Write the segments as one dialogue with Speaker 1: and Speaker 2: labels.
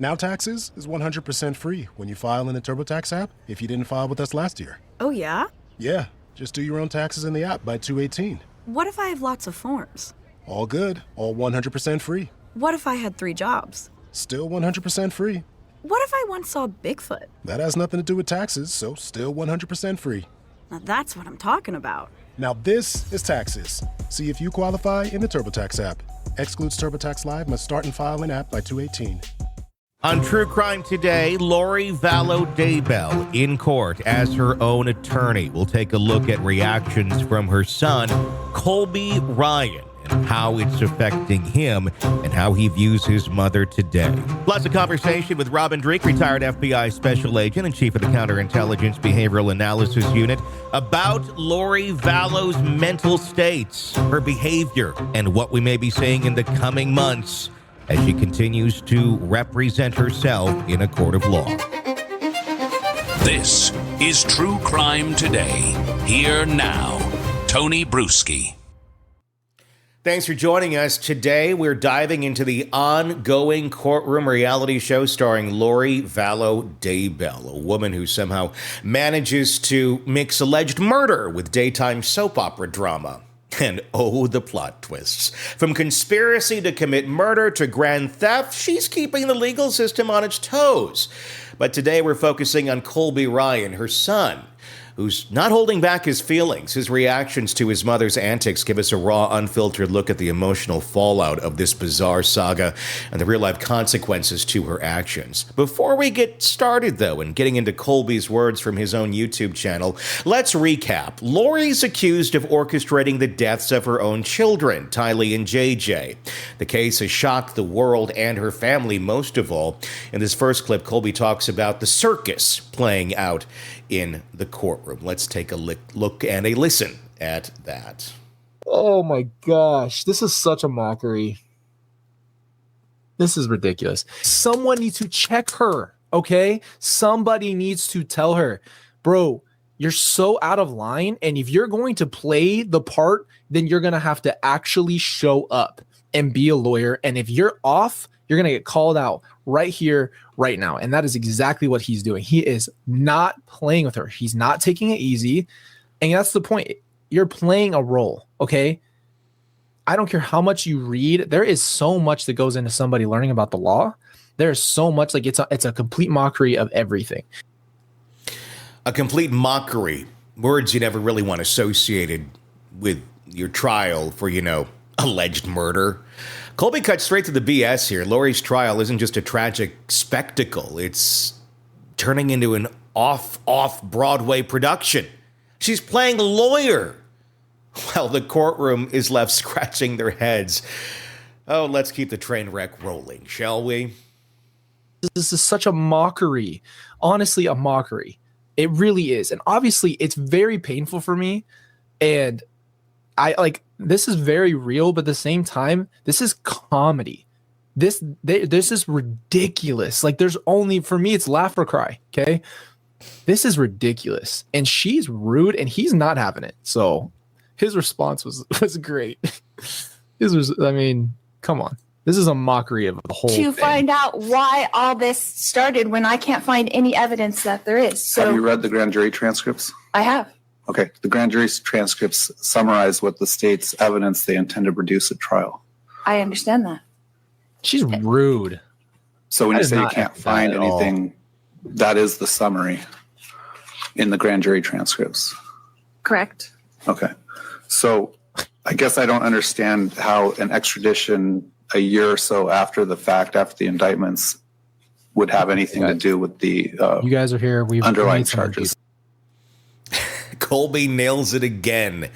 Speaker 1: Now taxes is 100% free when you file in the TurboTax app if you didn't file with us last year.
Speaker 2: Oh, yeah?
Speaker 1: Yeah, just do your own taxes in the app by 2/18.
Speaker 2: What if I have lots of forms?
Speaker 1: All good, all 100% free.
Speaker 2: What if I had 3 jobs?
Speaker 1: Still 100% free.
Speaker 2: What if I once saw Bigfoot?
Speaker 1: That has nothing to do with taxes, so still 100% free.
Speaker 2: Now that's what I'm talking about.
Speaker 1: Now this is taxes. See if you qualify in the TurboTax app. Excludes TurboTax Live, must start and file in app by 2/18.
Speaker 3: On True Crime Today, Lori Vallow Daybell in court as her own attorney. We'll take a look at reactions from her son, Colby Ryan, and how it's affecting him and how he views his mother today. Plus a conversation with Robin Dreek, retired FBI special agent and chief of the Counterintelligence Behavioral Analysis Unit, about Lori Vallow's mental states, her behavior, and what we may be seeing in the coming months as she continues to represent herself in a court of law.
Speaker 4: This is True Crime Today. Here now, Tony Brueski.
Speaker 3: Thanks for joining us. Today, we're diving into the ongoing courtroom reality show starring Lori Vallow Daybell, a woman who somehow manages to mix alleged murder with daytime soap opera drama. And oh, the plot twists. From conspiracy to commit murder to grand theft, she's keeping the legal system on its toes. But today we're focusing on Colby Ryan, her son, who's not holding back his feelings. His reactions to his mother's antics give us a raw, unfiltered look at the emotional fallout of this bizarre saga and the real-life consequences to her actions. Before we get started, though, and getting into Colby's words from his own YouTube channel, let's recap. Lori's accused of orchestrating the deaths of her own children, Tylee and JJ. The case has shocked the world and her family most of all. In this first clip, Colby talks about the circus playing out in the courtroom. Let's take a look and a listen at that.
Speaker 5: Oh my gosh, this is such a mockery. This is ridiculous. Someone needs to check her, okay? Somebody needs to tell her, bro, you're so out of line, and if you're going to play the part, then you're going to have to actually show up and be a lawyer, and if you're off, you're going to get called out right here, right now. And that is exactly what he's doing. He is not playing with her. He's not taking it easy. And that's the point. You're playing a role, okay? I don't care how much you read. There is so much that goes into somebody learning about the law. There's so much, like it's a complete mockery of everything.
Speaker 3: A complete mockery. Words you never really want associated with your trial for, alleged murder. Colby cuts straight to the BS here. Lori's trial isn't just a tragic spectacle. It's turning into an off-Broadway production. She's playing a lawyer while the courtroom is left scratching their heads. Oh, let's keep the train wreck rolling, shall we?
Speaker 5: This is such a mockery. Honestly, a mockery. It really is. And obviously, it's very painful for me. And this is very real, but at the same time, this is comedy. This is ridiculous. Like, there's only, for me, it's laugh or cry. Okay. This is ridiculous. And she's rude and he's not having it. So his response was great. Come on. This is a mockery of the whole thing.
Speaker 6: Find out why all this started when I can't find any evidence that there is. So
Speaker 7: have you read the grand jury transcripts?
Speaker 6: I have.
Speaker 7: Okay. The grand jury transcripts summarize what the state's evidence they intend to produce at trial.
Speaker 6: I understand that.
Speaker 5: She's rude.
Speaker 7: So when you say you can't find anything, that is the summary in the grand jury transcripts.
Speaker 6: Correct.
Speaker 7: Okay. So I guess I don't understand how an extradition a year or so after the fact, after the indictments, would have anything to do with the
Speaker 5: you guys are here. We've
Speaker 7: underlying charges.
Speaker 3: Colby nails it again.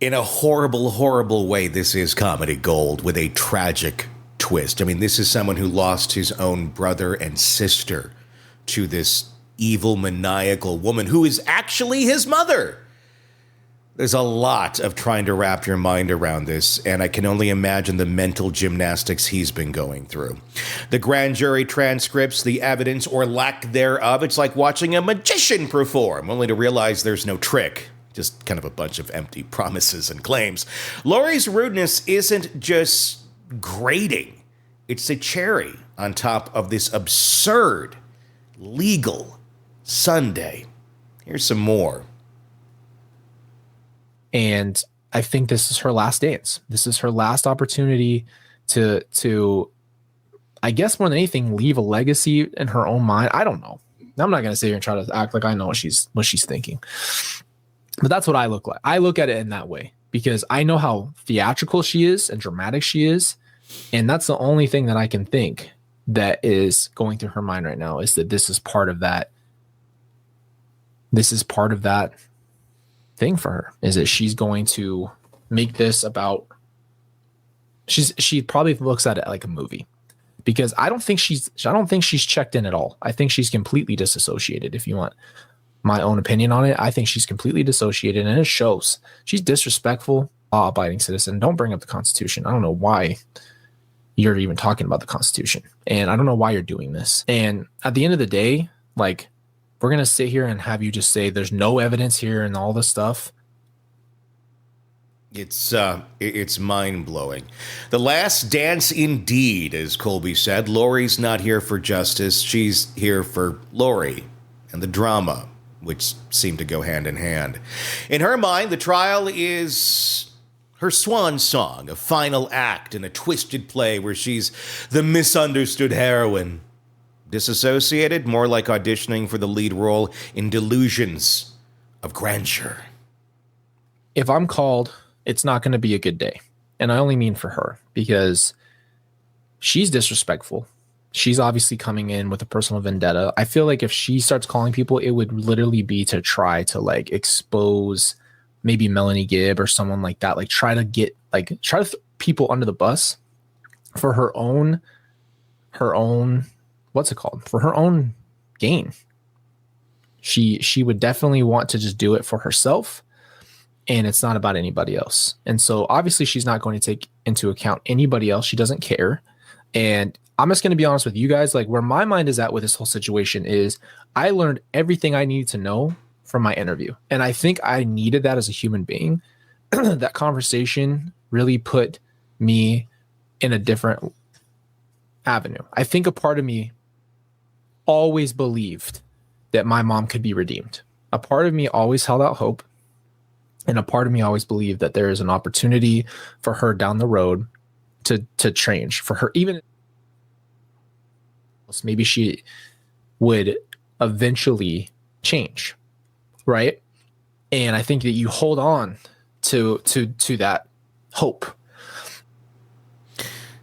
Speaker 3: In a horrible, horrible way, this is comedy gold with a tragic twist. I mean, this is someone who lost his own brother and sister to this evil, maniacal woman who is actually his mother. There's a lot of trying to wrap your mind around this, and I can only imagine the mental gymnastics he's been going through. The grand jury transcripts, the evidence or lack thereof, it's like watching a magician perform, only to realize there's no trick. Just kind of a bunch of empty promises and claims. Lori's rudeness isn't just grating. It's a cherry on top of this absurd legal Sunday. Here's some more.
Speaker 5: And I think this is her last dance. This is her last opportunity to I guess more than anything, leave a legacy in her own mind. I don't know. I'm not going to sit here and try to act like I know what she's thinking. But that's what I look like. I look at it in that way because I know how theatrical she is and dramatic she is. And that's the only thing that I can think that is going through her mind right now is that this is part of that. This is part of that thing for her, is that she's going to make this about, she probably looks at it like a movie, because I don't think she's checked in at all. I think she's completely disassociated. If you want my own opinion on it, I think she's completely dissociated, and it shows. She's disrespectful, law-abiding citizen. Don't bring up the Constitution. I don't know why you're even talking about the Constitution, and I don't know why you're doing this. And at the end of the day, like, we're going to sit here and have you just say there's no evidence here and all this stuff.
Speaker 3: It's mind-blowing. The last dance indeed, as Colby said. Lori's not here for justice. She's here for Lori and the drama, which seem to go hand in hand. In her mind, the trial is her swan song, a final act in a twisted play where she's the misunderstood heroine. Disassociated, more like auditioning for the lead role in Delusions of Grandeur.
Speaker 5: If I'm called, it's not going to be a good day. And I only mean for her, because she's disrespectful. She's obviously coming in with a personal vendetta. I feel like if she starts calling people, it would literally be to try to like expose maybe Melanie Gibb or someone like that. Like try to throw people under the bus for her own, what's it called? For her own gain. She would definitely want to just do it for herself. And it's not about anybody else. And so obviously she's not going to take into account anybody else. She doesn't care. And I'm just going to be honest with you guys. Like, where my mind is at with this whole situation is I learned everything I needed to know from my interview. And I think I needed that as a human being. That conversation really put me in a different avenue. I think a part of me always believed that my mom could be redeemed. A part of me always held out hope. And a part of me always believed that there is an opportunity for her down the road to change, for her, even maybe she would eventually change. Right. And I think that you hold on to that hope.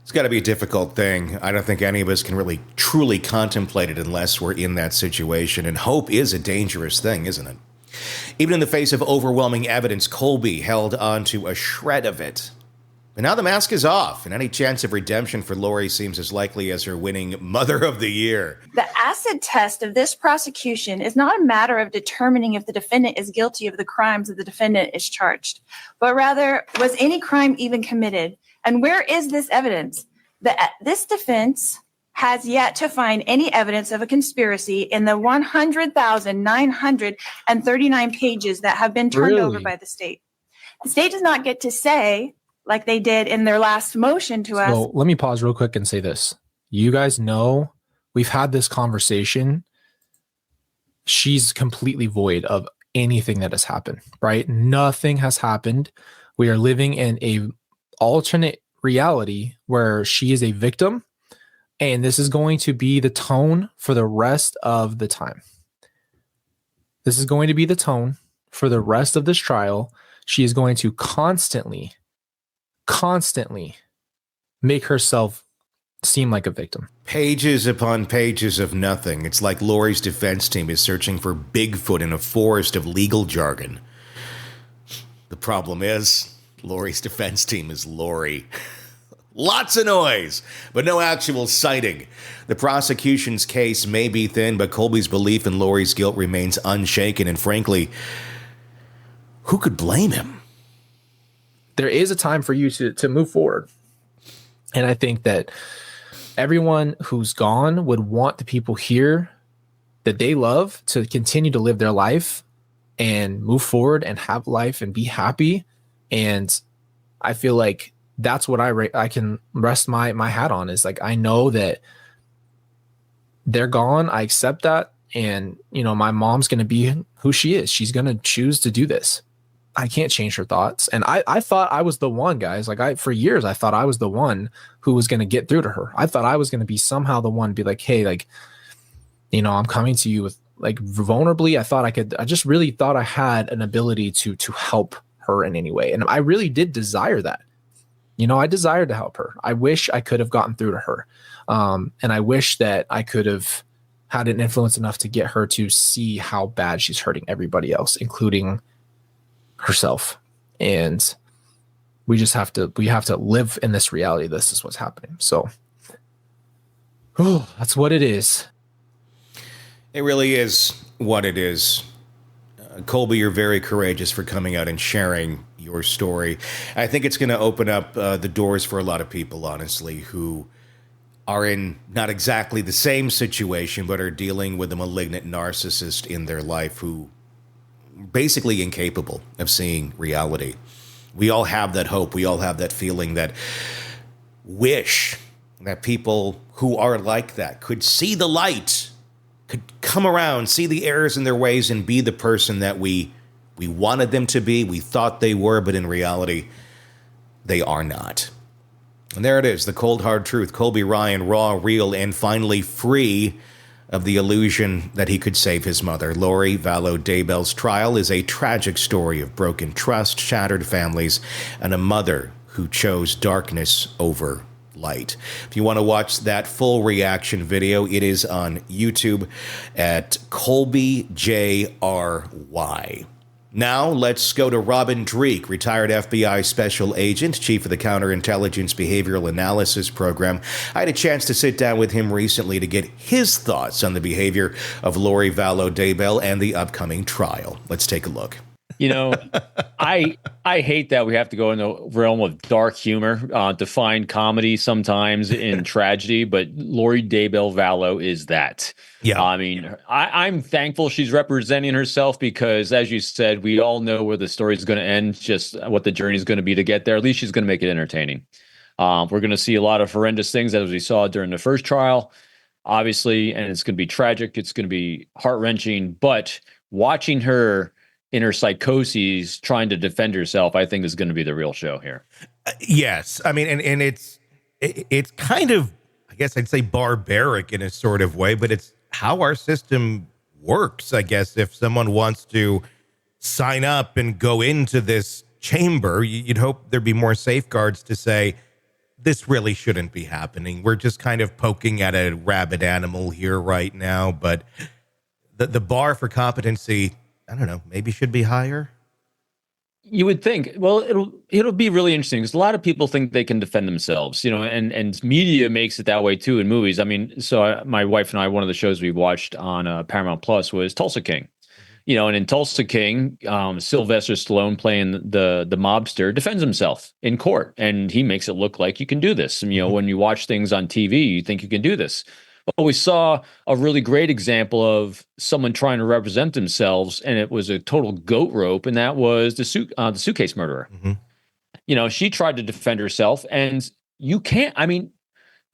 Speaker 3: It's got to be a difficult thing. I don't think any of us can really truly contemplate it unless we're in that situation. And hope is a dangerous thing, isn't it? Even in the face of overwhelming evidence, Colby held on to a shred of it. And now the mask is off, and any chance of redemption for Lori seems as likely as her winning Mother of the Year.
Speaker 6: The acid test of this prosecution is not a matter of determining if the defendant is guilty of the crimes that the defendant is charged, but rather, was any crime even committed? And where is this evidence? This defense has yet to find any evidence of a conspiracy in the 100,939 pages that have been turned over by the state. The state does not get to say, like they did in their last motion to us.
Speaker 5: So let me pause real quick and say this. You guys know we've had this conversation. She's completely void of anything that has happened, right? Nothing has happened. We are living in a alternate reality where she is a victim. And this is going to be the tone for the rest of the time. This is going to be the tone for the rest of this trial. She is going to constantly make herself seem like a victim.
Speaker 3: Pages upon pages of nothing. It's like Lori's defense team is searching for Bigfoot in a forest of legal jargon. The problem is, Lori's defense team is Lori. Lots of noise, but no actual sighting. The prosecution's case may be thin, but Colby's belief in Lori's guilt remains unshaken, and frankly, who could blame him?
Speaker 5: There is a time for you to move forward. And I think that everyone who's gone would want the people here that they love to continue to live their life and move forward and have life and be happy. And I feel like that's what I can rest my hat on, is like, I know that they're gone. I accept that. And, you know, my mom's going to be who she is. She's going to choose to do this. I can't change her thoughts. And I thought I was the one, guys. Like, for years, I thought I was the one who was going to get through to her. I thought I was going to be somehow the one to be like, hey, like, you know, I'm coming to you with, like, vulnerably. I just really thought I had an ability to help her in any way. And I really did desire that. You know, I desired to help her. I wish I could have gotten through to her. And I wish that I could have had an influence enough to get her to see how bad she's hurting everybody else, including herself. And we have to live in this reality. This is what's happening. So that's what it is.
Speaker 3: It really is what it is. Colby, you're very courageous for coming out and sharing your story. I think it's going to open up the doors for a lot of people, honestly, who are in not exactly the same situation, but are dealing with a malignant narcissist in their life who basically incapable of seeing reality. We all have that hope. We all have that feeling, that wish that people who are like that could see the light, could come around, see the errors in their ways, and be the person that we wanted them to be, we thought they were, but in reality, they are not. And there it is, the cold, hard truth. Colby Ryan, raw, real, and finally free of the illusion that he could save his mother. Lori Vallow Daybell's trial is a tragic story of broken trust, shattered families, and a mother who chose darkness over light. If you want to watch that full reaction video, it is on YouTube at Colby JRY. Now, let's go to Robin Dreek, retired FBI special agent, chief of the Counterintelligence Behavioral Analysis Program. I had a chance to sit down with him recently to get his thoughts on the behavior of Lori Vallow Daybell and the upcoming trial. Let's take a look.
Speaker 8: You know, I hate that we have to go in the realm of dark humor to find comedy sometimes in tragedy, but Lori Daybell Vallow is that. Yeah. I mean, I'm thankful she's representing herself because, as you said, we all know where the story is going to end, just what the journey is going to be to get there. At least she's going to make it entertaining. We're going to see a lot of horrendous things, as we saw during the first trial, obviously, and it's going to be tragic. It's going to be heart-wrenching, but watching her in her psychoses trying to defend herself, I think is going to be the real show here.
Speaker 3: Yes. I mean, and it's kind of, I guess I'd say barbaric in a sort of way, but it's how our system works. I guess if someone wants to sign up and go into this chamber, you'd hope there'd be more safeguards to say, this really shouldn't be happening. We're just kind of poking at a rabid animal here right now. But the bar for competency, I don't know, maybe should be higher.
Speaker 8: You would think. Well, it'll be really interesting because a lot of people think they can defend themselves, you know, and media makes it that way too in movies. I mean, so my wife and I, one of the shows we watched on Paramount Plus was Tulsa King, you know, and in Tulsa King, Sylvester Stallone playing the mobster defends himself in court, and he makes it look like you can do this. And, you know, when you watch things on TV, you think you can do this. But we saw a really great example of someone trying to represent themselves, and it was a total goat rope, and that was the suitcase murderer. Mm-hmm. You know, she tried to defend herself, and you can't. I mean,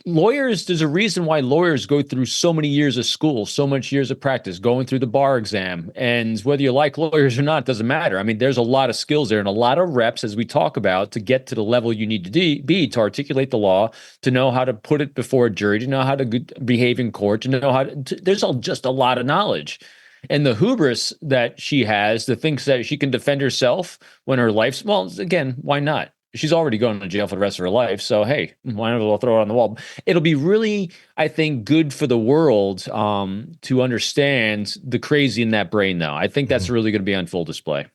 Speaker 8: lawyers, there's a reason why lawyers go through so many years of school, so much years of practice, going through the bar exam. And whether you like lawyers or not, doesn't matter. I mean, there's a lot of skills there and a lot of reps, as we talk about, to get to the level you need to be to articulate the law, to know how to put it before a jury, to know how to behave in court, to know how to there's just a lot of knowledge. And the hubris that she has, that thinks that she can defend herself when her life's, well, again, why not? She's already going to jail for the rest of her life. So, hey, why not throw it on the wall? It'll be really, I think, good for the world to understand the crazy in that brain, though. I think that's really going to be on full display.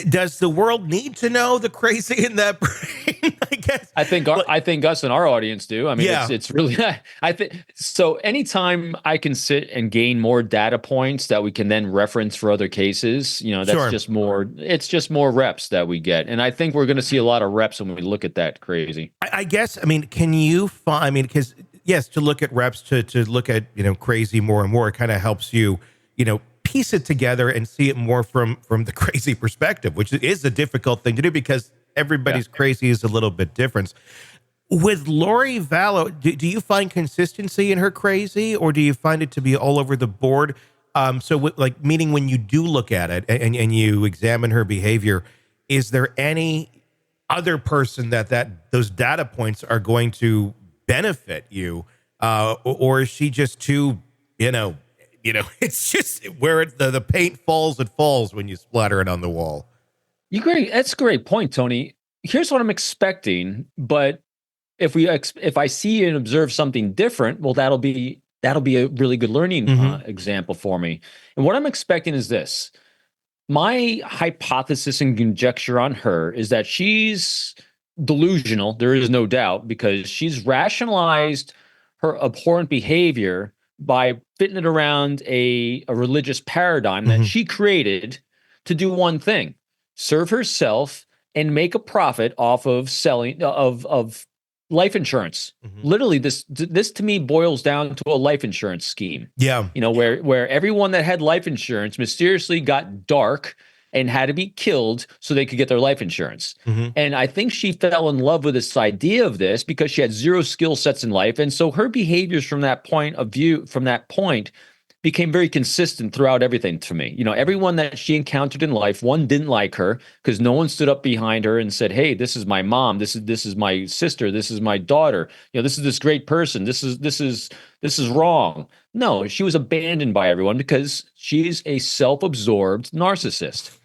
Speaker 3: Does the world need to know the crazy in that brain? I guess.
Speaker 8: I think us and our audience do. I mean, yeah. It's really. I think so. Anytime I can sit and gain more data points that we can then reference for other cases, you know, that's just more. It's just more reps that we get, and I think we're going to see a lot of reps when we look at that crazy.
Speaker 3: I guess. I mean, can you find? I mean, because yes, to look at reps, to look at, you know, crazy more and more, it kind of helps you, you know, piece it together and see it more from the crazy perspective, which is a difficult thing to do because everybody's crazy is a little bit different. With Lori Vallow, do you find consistency in her crazy, or do you find it to be all over the board? Like, meaning when you do look at it and you examine her behavior, is there any other person that those data points are going to benefit you, or is she just too, it's just where the paint falls, it falls when you splatter it on the wall.
Speaker 8: That's a great point, Tony. Here's what I'm expecting, but if I see and observe something different, well, that'll be a really good learning example for me. And what I'm expecting is this. My hypothesis and conjecture on her is that she's delusional. There is no doubt, because she's rationalized her abhorrent behavior by fitting it around a religious paradigm that she created to do one thing: serve herself and make a profit off of selling of life insurance. Literally, this to me boils down to a life insurance scheme.
Speaker 3: Yeah.
Speaker 8: Where everyone that had life insurance mysteriously got dark and had to be killed so they could get their life insurance. And I think she fell in love with this idea of this because she had zero skill sets in life. And so her behaviors from that point became very consistent throughout everything to me. Everyone that she encountered in life, one, didn't like her because no one stood up behind her and said, "Hey, this is my mom. This is my sister. This is my daughter. This is this great person. This is wrong." No, she was abandoned by everyone because she's a self-absorbed narcissist.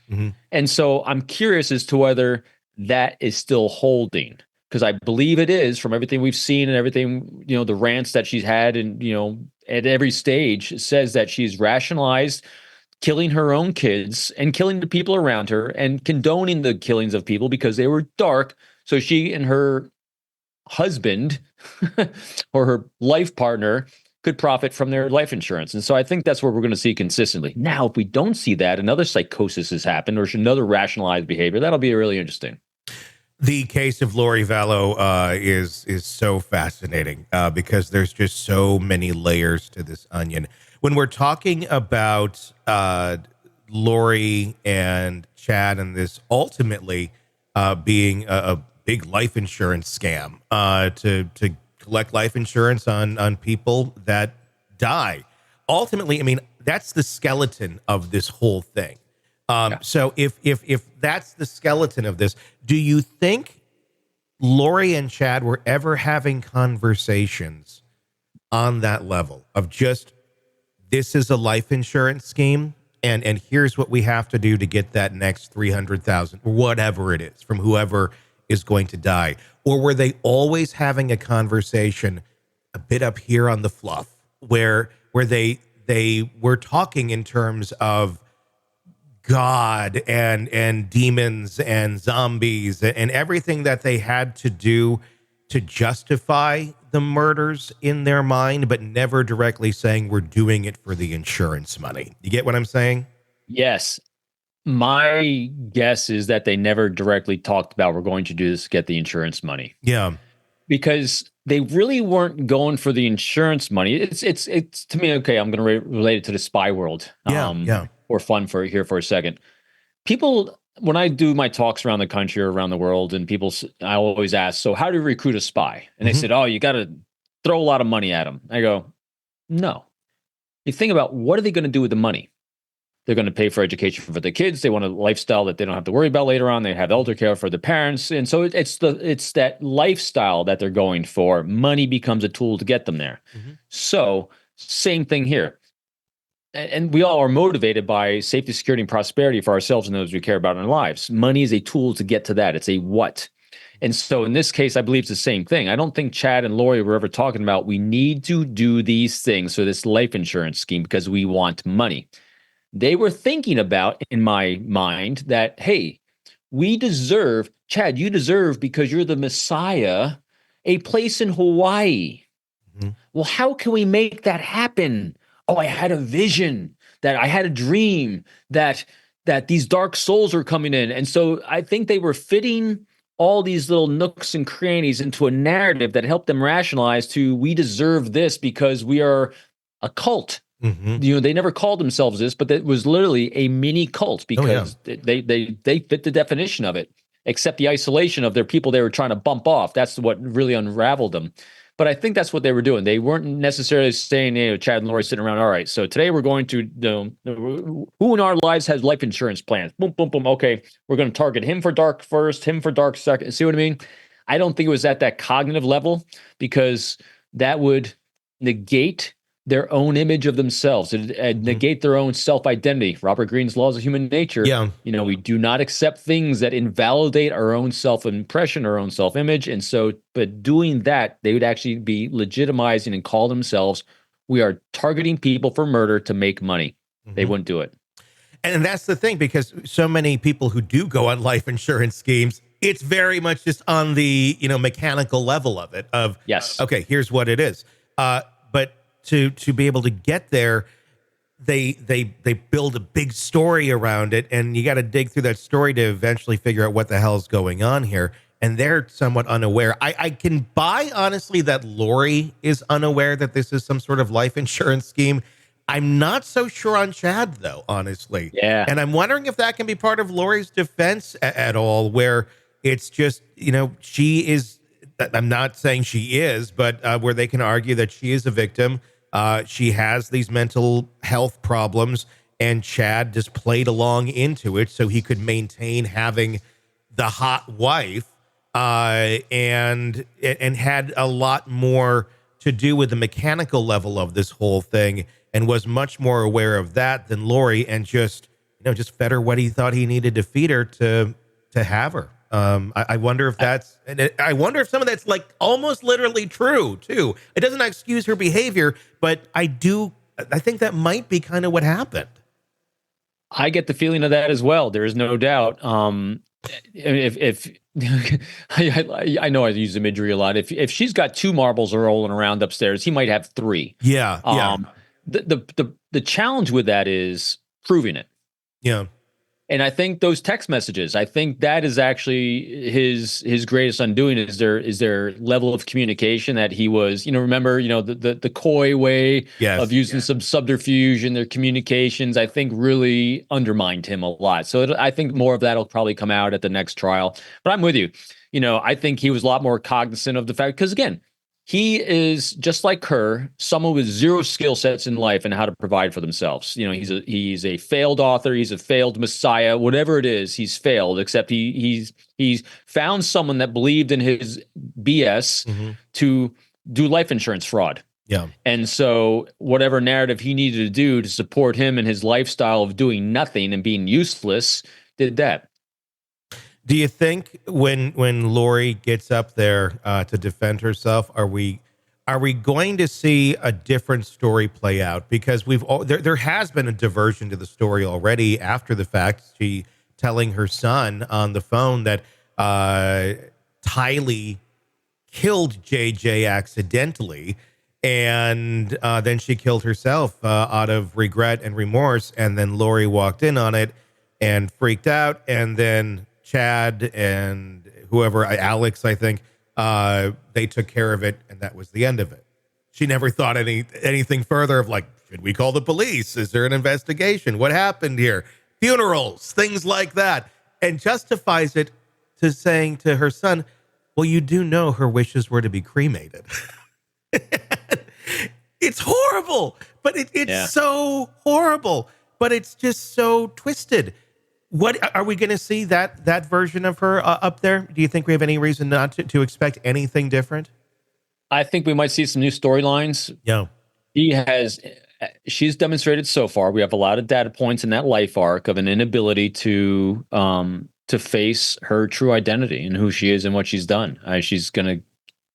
Speaker 8: And so I'm curious as to whether that is still holding, because I believe it is, from everything we've seen and everything, the rants that she's had, and, at every stage says that she's rationalized killing her own kids and killing the people around her and condoning the killings of people because they were dark. So she and her husband or her life partner could profit from their life insurance. And so I think that's what we're going to see consistently. Now, if we don't see that, another psychosis has happened, or another rationalized behavior, that'll be really interesting.
Speaker 3: The case of Lori Vallow is so fascinating because there's just so many layers to this onion. When we're talking about Lori and Chad and this ultimately being a big life insurance scam to collect life insurance on people that die. Ultimately, I mean, that's the skeleton of this whole thing. So if that's the skeleton of this, do you think Lori and Chad were ever having conversations on that level of just, this is a life insurance scheme, and here's what we have to do to get that next 300,000 or whatever it is from whoever is going to die? Or were they always having a conversation a bit up here on the fluff where they were talking in terms of God and demons and zombies and everything that they had to do to justify the murders in their mind, but never directly saying we're doing it for the insurance money? You get what I'm saying?
Speaker 8: Yes. My guess is that they never directly talked about, we're going to do this to get the insurance money.
Speaker 3: Yeah.
Speaker 8: Because they really weren't going for the insurance money. It's to me, okay, I'm going to relate it to the spy world.
Speaker 3: Yeah.
Speaker 8: For fun for a second. People, when I do my talks around the country or around the world, and I always ask, so how do you recruit a spy? And they said, oh, you got to throw a lot of money at them. I go, no. You think about, what are they going to do with the money? They're going to pay for education for the kids. They want a lifestyle that they don't have to worry about later on. They have elder care for the parents. And so it's that lifestyle that they're going for. Money becomes a tool to get them there. So same thing here. And we all are motivated by safety, security, and prosperity for ourselves and those we care about in our lives. Money is a tool to get to that. It's a what. And so in this case, I believe it's the same thing. I don't think Chad and Lori were ever talking about, we need to do these things for this life insurance scheme because we want money. They were thinking about, in my mind, that, hey, we deserve, Chad, you deserve, because you're the Messiah, a place in Hawaii. Well, how can we make that happen? Oh, I had a vision, that I had a dream that these dark souls are coming in. And so I think they were fitting all these little nooks and crannies into a narrative that helped them rationalize to, we deserve this because we are a cult. They never called themselves this, but it was literally a mini cult because they fit the definition of it. except the isolation of their people they were trying to bump off. That's what really unraveled them. But I think that's what they were doing. They weren't necessarily saying, Chad and Lori sitting around, all right, so today we're going to, who in our lives has life insurance plans? Boom, boom, boom. Okay, we're going to target him for dark first, him for dark second. See what I mean? I don't think it was at that cognitive level, because that would negate their own image of themselves and negate their own self-identity. Robert Greene's laws of human nature.
Speaker 3: Yeah.
Speaker 8: We do not accept things that invalidate our own self-impression, our own self-image. And so, but doing that, they would actually be legitimizing and call themselves, we are targeting people for murder to make money. They wouldn't do it.
Speaker 3: And that's the thing, because so many people who do go on life insurance schemes, it's very much just on the, mechanical level of it, of,
Speaker 8: yes,
Speaker 3: okay, here's what it is. But to be able to get there, they build a big story around it, and you got to dig through that story to eventually figure out what the hell's going on here. And they're somewhat unaware. I can buy, honestly, that Lori is unaware that this is some sort of life insurance scheme. I'm not so sure on Chad, though, honestly.
Speaker 8: Yeah.
Speaker 3: And I'm wondering if that can be part of Lori's defense at all, where it's just, she is, I'm not saying she is, but where they can argue that she is a victim. She has these mental health problems, and Chad just played along into it so he could maintain having the hot wife, and had a lot more to do with the mechanical level of this whole thing, and was much more aware of that than Lori, and just fed her what he thought he needed to feed her to have her. I wonder if that's, and I wonder if some of that's like almost literally true too. It doesn't excuse her behavior, but I think that might be kind of what happened.
Speaker 8: I get the feeling of that as well. There is no doubt. If I know I use imagery a lot. If she's got 2 marbles rolling around upstairs, he might have 3.
Speaker 3: Yeah.
Speaker 8: The challenge with that is proving it.
Speaker 3: Yeah.
Speaker 8: And I think those text messages, I think that is actually his greatest undoing, is their level of communication that he was, remember, the coy way of using some subterfuge in their communications, I think really undermined him a lot. So I think more of that will probably come out at the next trial. But I'm with you. I think he was a lot more cognizant of the fact, because again, he is just like her, someone with 0 skill sets in life and how to provide for themselves. He's a failed author. He's a failed messiah, whatever it is, he's failed, except he's found someone that believed in his BS to do life insurance fraud.
Speaker 3: Yeah.
Speaker 8: And so whatever narrative he needed to do to support him and his lifestyle of doing nothing and being useless, did that.
Speaker 3: Do you think when Lori gets up there to defend herself, are we going to see a different story play out? Because there has been a diversion to the story already after the fact. She telling her son on the phone that Tylee killed JJ accidentally, and then she killed herself out of regret and remorse. And then Lori walked in on it and freaked out, and then Chad and whoever, Alex, I think, they took care of it, and that was the end of it. She never thought anything further of, like, should we call the police? Is there an investigation? What happened here? Funerals, things like that. And justifies it to saying to her son, well, you do know her wishes were to be cremated. It's horrible, but it's so horrible, but it's just so twisted. What are we going to see that version of her up there? Do you think we have any reason not to expect anything different?
Speaker 8: I think we might see some new storylines.
Speaker 3: Yeah.
Speaker 8: She's demonstrated so far. We have a lot of data points in that life arc of an inability to face her true identity and who she is and what she's done. She's going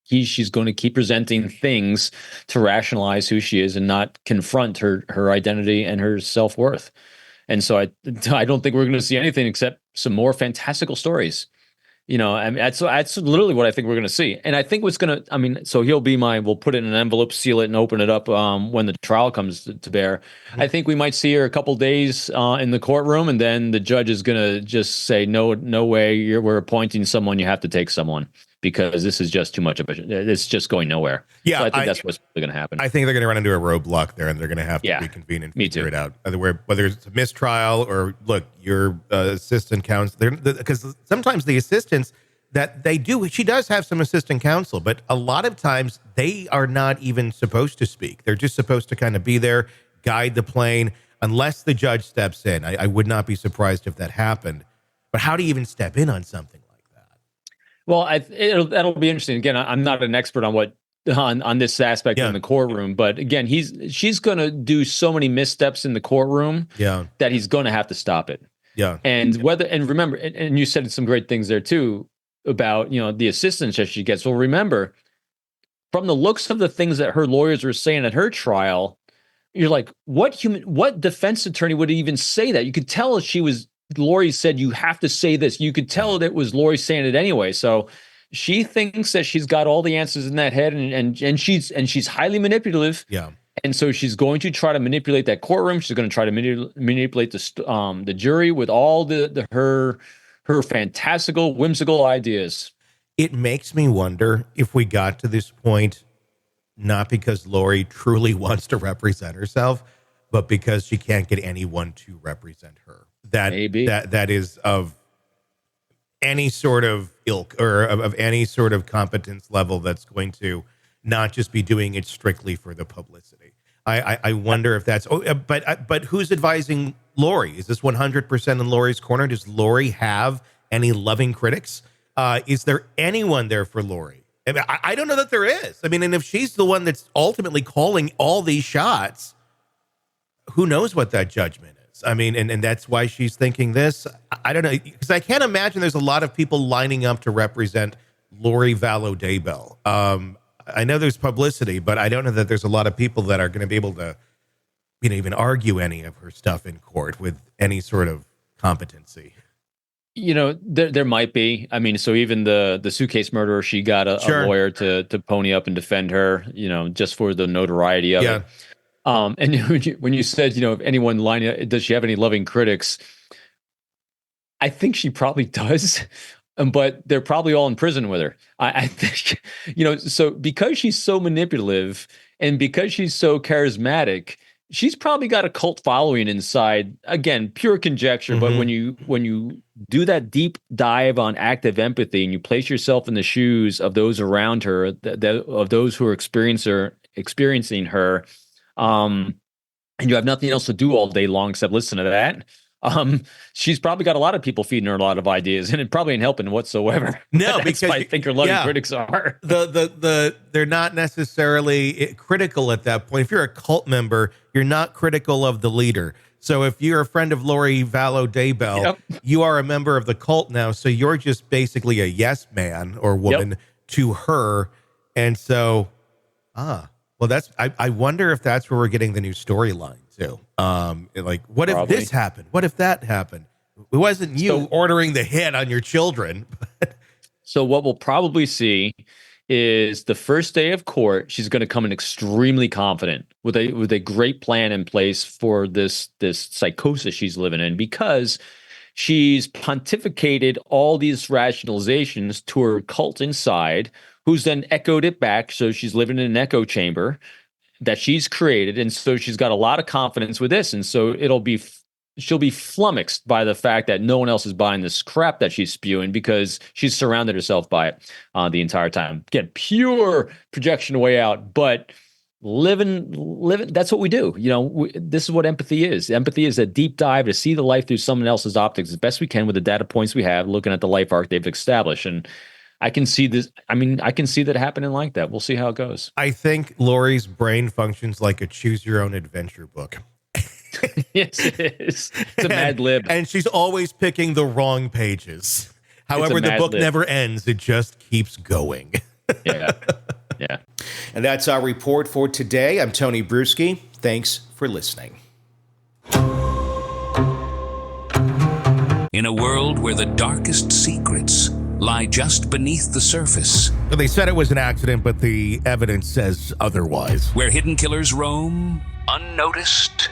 Speaker 8: to keep presenting things to rationalize who she is and not confront her identity and her self-worth. And so I don't think we're going to see anything except some more fantastical stories. That's literally what I think we're going to see. And I think so he'll be we'll put it in an envelope, seal it, and open it up when the trial comes to bear. I think we might see her a couple days in the courtroom, and then the judge is going to just say, no way, we're appointing someone, you have to take someone. because this is just too much of it's just going nowhere.
Speaker 3: Yeah,
Speaker 8: so I think that's what's really going to happen.
Speaker 3: I think they're going to run into a roadblock there, and they're going to have to reconvene and figure it out. Whether it's a mistrial or, look, your assistant counsel, because sometimes the assistants that they do, she does have some assistant counsel, but a lot of times they are not even supposed to speak. They're just supposed to kind of be there, guide the plane, unless the judge steps in. I would not be surprised if that happened. But how do you even step in on something like that?
Speaker 8: Well, that'll be interesting. Again, I'm not an expert on this aspect in the courtroom, but again, she's going to do so many missteps in the courtroom that he's going to have to stop it.
Speaker 3: Yeah.
Speaker 8: And remember, and you said some great things there too about, the assistance that she gets. Well, remember, from the looks of the things that her lawyers were saying at her trial, you're like, what defense attorney would even say that? You could tell Lori said, you have to say this. You could tell that it was Lori saying it anyway. So she thinks that she's got all the answers in that head, and she's highly manipulative.
Speaker 3: Yeah.
Speaker 8: And so she's going to try to manipulate that courtroom. She's going to try to manipulate the jury with all her fantastical, whimsical ideas.
Speaker 3: It makes me wonder if we got to this point, not because Lori truly wants to represent herself, but because she can't get anyone to represent her. That is of any sort of ilk or of any sort of competence level that's going to not just be doing it strictly for the publicity. I wonder if that's. But who's advising Lori? Is this 100% in Lori's corner? Does Lori have any loving critics? Is there anyone there for Lori? I mean, I don't know that there is. I mean, and if she's the one that's ultimately calling all these shots, who knows what that judgment is? I mean, and that's why she's thinking this. I don't know, because I can't imagine there's a lot of people lining up to represent Lori Vallow Daybell. I know there's publicity, but I don't know that there's a lot of people that are going to be able to, even argue any of her stuff in court with any sort of competency.
Speaker 8: There might be. I mean, so even the suitcase murderer, she got a lawyer to pony up and defend her, just for the notoriety of it. And when you said, if anyone lining, does she have any loving critics? I think she probably does, but they're probably all in prison with her. I think, so because she's so manipulative and because she's so charismatic, she's probably got a cult following inside. Again, pure conjecture, but when you do that deep dive on active empathy and you place yourself in the shoes of those around her, of those who are experiencing her, and you have nothing else to do all day long except listen to that, she's probably got a lot of people feeding her a lot of ideas, and it probably ain't helping whatsoever.
Speaker 3: No, because
Speaker 8: I think her loving critics are.
Speaker 3: They're not necessarily critical at that point. If you're a cult member, you're not critical of the leader. So if you're a friend of Lori Vallow Daybell, you are a member of the cult now. So you're just basically a yes man or woman to her. And so, well, that's, I wonder if that's where we're getting the new storyline too. Like, what if this happened? What if that happened? It wasn't you ordering the hit on your children.
Speaker 8: So what we'll probably see is the first day of court, she's going to come in extremely confident with a great plan in place for this psychosis she's living in, because she's pontificated all these rationalizations to her cult inside, who's then echoed it back. So she's living in an echo chamber that she's created. And so she's got a lot of confidence with this. And so she'll be flummoxed by the fact that no one else is buying this crap that she's spewing, because she's surrounded herself by it the entire time. Again, pure projection way out, but living. That's what we do. This is what empathy is. Empathy is a deep dive to see the life through someone else's optics as best we can with the data points we have, looking at the life arc they've established. And I can see this. I mean, I can see that happening like that. We'll see how it goes.
Speaker 3: I think Lori's brain functions like a choose your own adventure book.
Speaker 8: Yes, it is. It's a mad lib.
Speaker 3: And she's always picking the wrong pages. However, the book never ends. It just keeps going.
Speaker 8: Yeah.
Speaker 3: And that's our report for today. I'm Tony Brueski. Thanks for listening.
Speaker 4: In a world where the darkest secrets lie just beneath the surface.
Speaker 3: Well, they said it was an accident, but the evidence says otherwise.
Speaker 4: Where hidden killers roam unnoticed.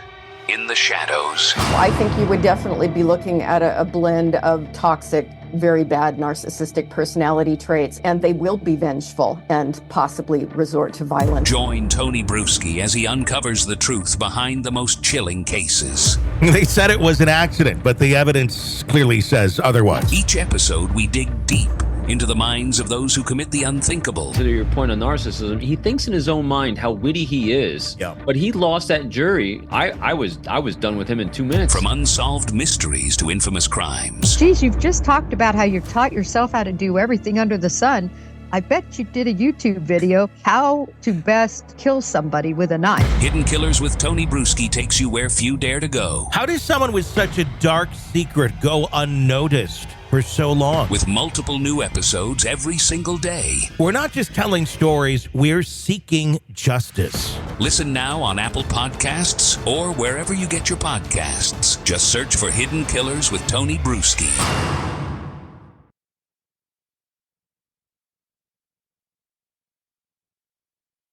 Speaker 4: in the shadows.
Speaker 9: I think you would definitely be looking at a blend of toxic, very bad narcissistic personality traits, and they will be vengeful and possibly resort to violence.
Speaker 4: Join Tony Brueski as he uncovers the truth behind the most chilling cases.
Speaker 3: They said it was an accident, but the evidence clearly says otherwise.
Speaker 4: Each episode, we dig deep into the minds of those who commit the unthinkable.
Speaker 8: To your point on narcissism, he thinks in his own mind how witty he is.
Speaker 3: Yeah.
Speaker 8: But he lost that jury. I was done with him in 2 minutes.
Speaker 4: From unsolved mysteries to infamous crimes.
Speaker 10: Geez, you've just talked about how you taught yourself how to do everything under the sun. I bet you did a YouTube video, how to best kill somebody with a knife.
Speaker 4: Hidden Killers with Tony Brueski takes you where few dare to go.
Speaker 3: How does someone with such a dark secret go unnoticed for so long?
Speaker 4: With multiple new episodes every single day.
Speaker 3: We're not just telling stories, we're seeking justice.
Speaker 4: Listen now on Apple Podcasts or wherever you get your podcasts. Just search for Hidden Killers with Tony Brueski.